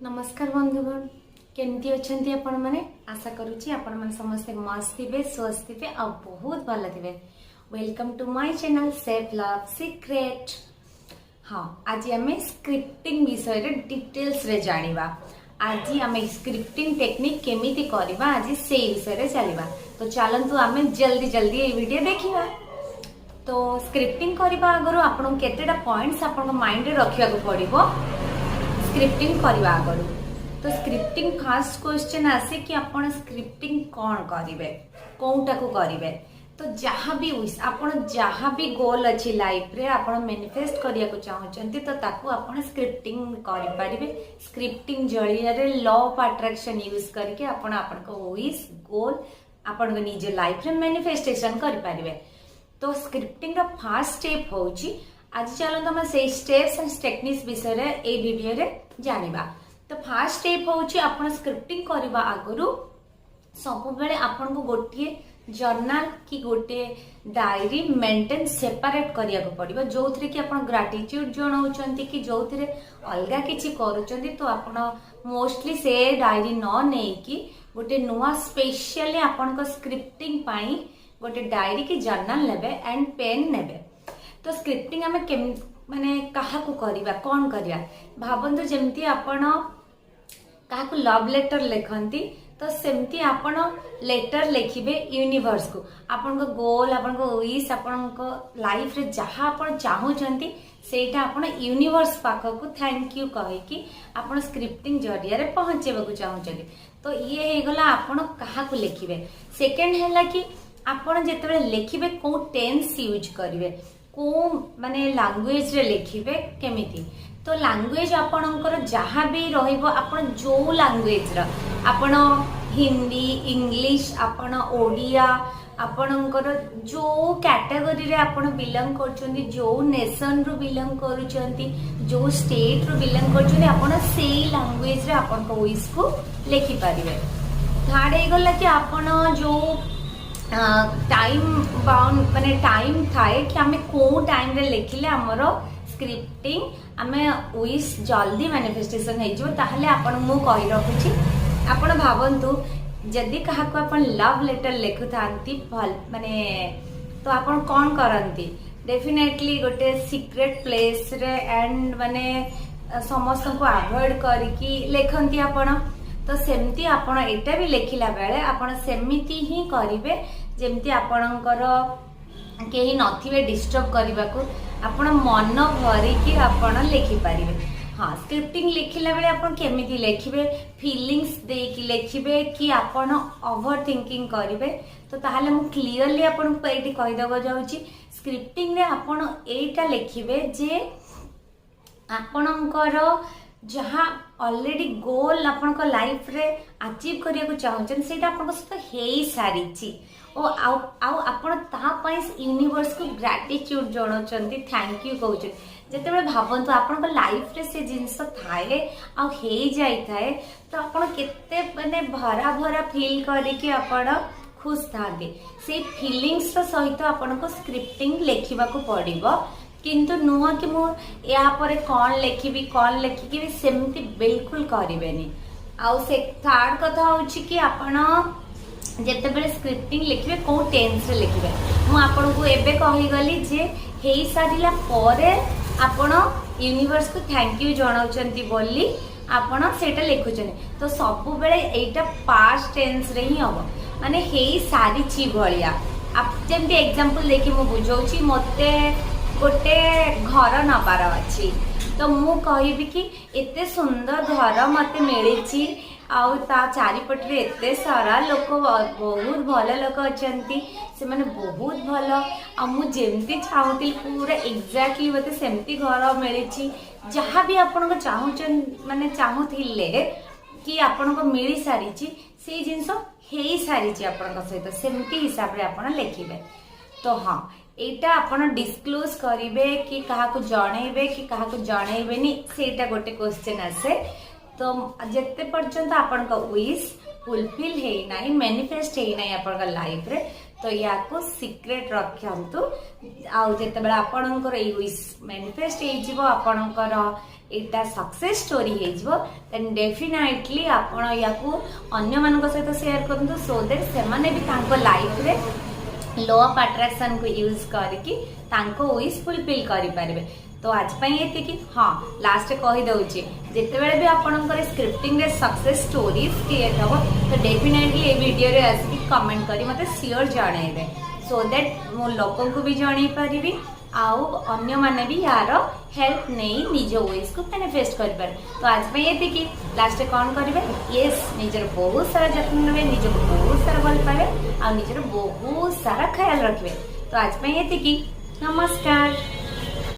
नमस्कार बंधुगण केमती अच्छा आपण मैंने आशा करुच्ची आपण मैंने समस्ते मस्त थे स्वस्थ थे आ बहुत भल थे। Welcome to my channel safe love secret. हाँ आज आम स्क्रिप्टिंग विषय रे डिटेल्स रे जानिबा। आज आम स्क्रिप्टिंग टेक्निक केमिति करबा आज से विषय रे चलिबा। तो चलंतु आम जल्दी जल्दी ये वीडियो देखिबा। तो स्क्रिप्टिंग करबा आगरो आपन केतेटा पॉइंट्स आपन माइंड रे रखिया को पड़िबो स्क्रिप्टिंग करबा आगरो। तो स्क्रिप्टिंग फर्स्ट क्वेश्चन आसे कि आपण स्क्रिप्टिंग कौन करिवे कोउटा को करिवे। तो जहाँ भी विश आपण जहाँ भी गोल अच्छी लाइफ रे आपण मैनिफेस्ट करिया को चाहउचंती तो ताको आपण स्क्रिप्टिंग करि परिबे। स्क्रिप्टिंग जरिया रे लॉ ऑफ अट्रैक्शन यूज करके आपण आपण को विश गोल आपण को निज लाइफ रे मैनिफेस्टेशन करि परिबे। तो स्क्रिप्टिंग रा फर्स्ट स्टेप होची आज चलते हम से स्टेप्स एंड टेक्निक्स विषय रे ए वीडियो रे जानिबा। तो फर्स्ट स्टेप होची आपण स्क्रिप्टिंग करबा आगरु सब बेले आपण को गोटिए जर्नल कि गोटे डायरी मेंटेन सेपरेट करिया को पड़िबो जोथरे कि आपण ग्रेटिट्यूड जणाउचंती कि जोथरे अलगा किछि करूचंती। तो आपण मोस्टली से डायरी न नै कि गोटे नुवा स्पेशली आपण को स्क्रिप्टिंग पाई गोटे डायरी कि जर्नल नेबे एंड पेन नेबे। तो स्क्रिप्टिंग आम माने कहा को करिबा कौन करिया भाबंतु जेमती आपण कहा को लव लेटर लिखंती तो सेमती आपण लेटर लिखिबे यूनिवर्स को आपण को गोल आपण को विश आपण को लाइफ रे जहां आपण चाहूचंती सेटा आपण यूनिवर्स पाख को थैंक यू कहे कि आपण स्क्रिप्टिंग जरिया रे पहुंचेबा को चाहूचंती। तो ये हे गला आपण कहा को लिखिबे। सेकंड हैला कि आपण जेतेबे लिखिबे को टेंस यूज करिवे को माने लैंग्वेज रे लिखिबे केमिति। तो लैंग्वेज आपणकर जहाँ भी रहिबो आपण जो लैंग्वेज रा आपण हिंदी इंग्लिश आपण ओडिया आपणकर जो कैटेगरी रे आपण बिलोंग करचंती जो नेशन रो बिलोंग करूचंती जो स्टेट रो बिलोंग करचंती आपण सेही लैंग्वेज रे आपण को विश को लिखि परिबे। थर्ड हे गला कि आपण जो टाइम बाउंड माने टाइम थाए कि आमे को टाइम रे लिखिले हमर स्क्रिप्टिंग आमे विश जल्दी मैनिफेस्टेशन हे जो ताहले आपण मु कहि रखुची। आपण भावंतु जदी कहा को आपण लव लेटर लिखुथांती भल माने तो आपण कोन करंती डेफिनेटली गोटे सीक्रेट प्लेस रे एंड माने समस्त को अवॉइड करके लिखंती आपण। तो सेमती आपण एटा भी लिखिला बेले आपण सेमिति ही करिवे जेमती आपणकर केही नथिबे डिस्टर्ब करबा को आपण मन भरी कि आपण लिखि परिबे। हाँ स्क्रिप्टिंग लिखिला बेले आपण केमिति लिखिबे फीलिंग्स दे कि लिखिबे कि आपण ओवर थिंकिंग करिवे। तो ताहाले मु क्लियरली आपण को एटी कहि दबा जाउची स्क्रिप्टिंग रे आपण एटा लिखिबे जे आपणकर जहाँ ऑलरेडी गोल आपण को लाइफ रे अचीव करिया को चाहछन सेटा आपण को सहित हेई सारीची ओ आपण ता पई यूनिवर्स को ग्रेटिट्यूड जणोचंती थैंक यू कहउछ। जेतेबे भाबंतु आपण को लाइफ रे से जिंस थाए आ हेई जाई थाए तो आपण केते माने भरा भरा फील करी कि आपण खुश थाते से फीलिंग्स सहित आपण को स्क्रिप्टिंग लिखिबा को पड़िबो। किंतु नुह कि मु या पर कौन लिखिबी कौन लिखिकी भी सेमती बिल्कुल करिवेनी। आउ से थर्ड कथा होची कि आपण जेते बेले स्क्रिप्टिंग लिखिबे को टेंस रे लिखिबे मु आपण को एबे कहि गली जे हेई सारिला परे आपण यूनिवर्स को थैंक यू जणाउचंती बोली आपण सेटा लिखुचनी। तो सब बेले एटा पास्ट टेंस रे ही हबो माने हेई सारी ची भलिया आप जेमती एग्जांपल देखि मु बुझौची मते गोटे घर नबार अच्छी तो मु कहबी कि एते सुंदर घर मते मिली आउ ता चारिपटे एते सारा लोक बहुत भल लोक अछंती से माने बहुत भल आ मु जेमती चाहूती पूरा एग्जैक्टली मते सेमती घर मिली जहाँ भी आपण को चाहूचन माने चाहूथिले कि आपण को मिली सारी से जिंस हेई सारी आपण सहित सेमती हिसाब रे आपण लिखिबे। तो हाँ एटा आपण डिस्क्लोज करिवे कि कहा को जणैबे कि कहा को जणैबेनी सेटा गोटे क्वेश्चन आसे। तो जेते पर्यंत आपण का विश फुलफिल हेई नाही मैनिफेस्ट हेई नाही आपण का लाइफ रे तो या को सीक्रेट रखंतु आउ जते बेला आपनकर ए विश मैनिफेस्ट हे जिवो आपनकर एटा सक्सेस स्टोरी हे जिवो देन डेफिनेटली आपण या को अन्य मानक सहित शेयर करंतु सो दैट से माने भी तांको लाइफ रे लॉ ऑफ अट्रैक्शन को यूज करके तांको विश फुलफिल करि पारिबे। तो आज ये कि हाँ लास्ट कही दउची जिते बेले भी आपनकर स्क्रिप्टिंग रे सक्सेस स्टोरीज क्रिएट हो तो डेफिनेटली ए वीडियो रे आसी कमेंट करी मते श्योर जणैबे सो दैट मो लोकन को भी जणै पारिबी आउ अन्य माने भी यार हेल्प नहीं निज विश को मैनिफेस्ट कर पारे। तो आज ये कि लास्ट कौन करेंगे यस निजर बहुत सारा जत्न नेबे निज को बहुत सारा भल पाए आ निजर बहुत सारा ख्याल रखिए। तो आज ये कि नमस्कार।